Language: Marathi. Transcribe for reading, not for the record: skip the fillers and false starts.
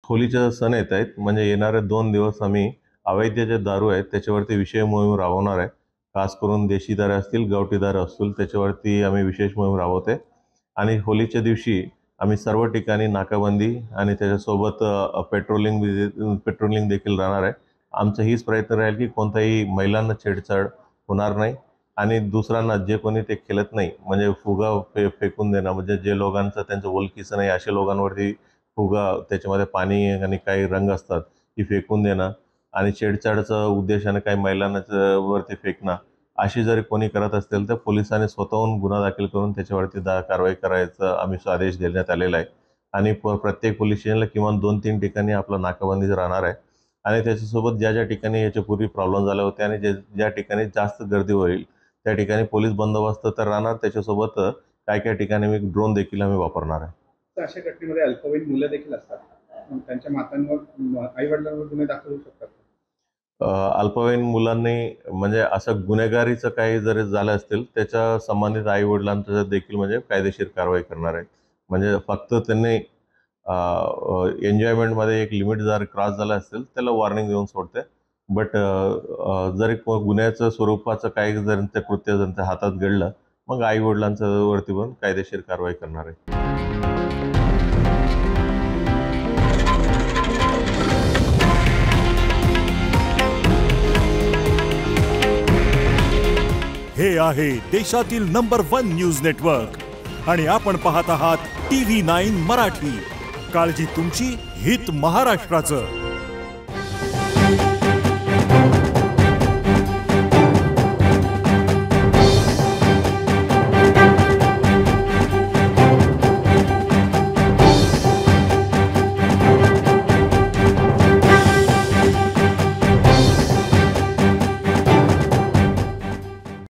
होलीचे सण येत आहेत, म्हणजे येणारे 2 दिवस आम्ही अवैध जे दारू आहेत त्याच्यावरती विशेष मोहीम राबवणार आहे. खास करून देशी दारू असतील, गावठी दारू असतील त्याच्यावरती आम्ही विशेष मोहीम राबवते आणि होलीच्या दिवशी आम्ही सर्व ठिकाणी नाकाबंदी आणि त्याच्यासोबत पेट्रोलिंग देखील राहणार आहे. आमचा हीच प्रयत्न राहील की कोणत्याही महिलांना छेडछाड होणार नाही आणि दुसऱ्यांना जे कोणी ते खेळत नाही म्हणजे फुगा फेकून देणं, म्हणजे जे लोकांचं त्यांचं ओळखीचं नाही अशा लोकांवरती फुगा त्याच्यामध्ये पाणी आणि काही रंग असतात ती फेकून देणं आणि छेडछाडचा उद्देशाने काही महिलांना वरती फेकणं अशी जर कोणी करत असेल तर पोलिसांनी स्वतःहून गुन्हा दाखल करून त्याच्यावरती कारवाई करायचा आम्ही आदेश देण्यात आलेला आहे आणि प्रत्येक पोलीस स्टेशनला किमान 2-3 ठिकाणी आपलं नाकाबंदी राहणार आहे आणि त्याच्यासोबत ज्या ठिकाणी याच्यापूर्वी प्रॉब्लेम झाले होते आणि ज्या ठिकाणी जास्त गर्दी होईल त्या ठिकाणी पोलीस बंदोबस्त तर राहणार, त्याच्यासोबत काही ठिकाणी मी ड्रोन देखील आम्ही वापरणार आहे. तर अशा घटनेमध्ये अल्पवयीन मुलं देखील असतात, त्यांच्या मातांवर आई-वडिलांवर गुन्हे दाखल होऊ शकतात. अल्पवयीन मुलांनी म्हणजे असं गुन्हेगारीचं काही जरी झालं असतील त्याच्या संबंधित आई-वडिलांचं देखील म्हणजे कायदेशीर कारवाई करणार आहे. म्हणजे फक्त त्यांनी एन्जॉयमेंटमध्ये एक लिमिट जर क्रॉस झाला असेल त्याला वॉर्निंग देऊन सोडते. बट जरी गुन्ह्याचं स्वरूपाचं काही जर त्यांचं कृत्य त्यांच्या हातात घडलं मग आई-वडिलांच्या वरती पण कायदेशीर कारवाई करणार आहे. हे आहे देशातील नंबर 1 न्यूज नेटवर्क आणि आपण पाहत आहात TV9 मराठी. काळजी तुमची, हित महाराष्ट्राचं.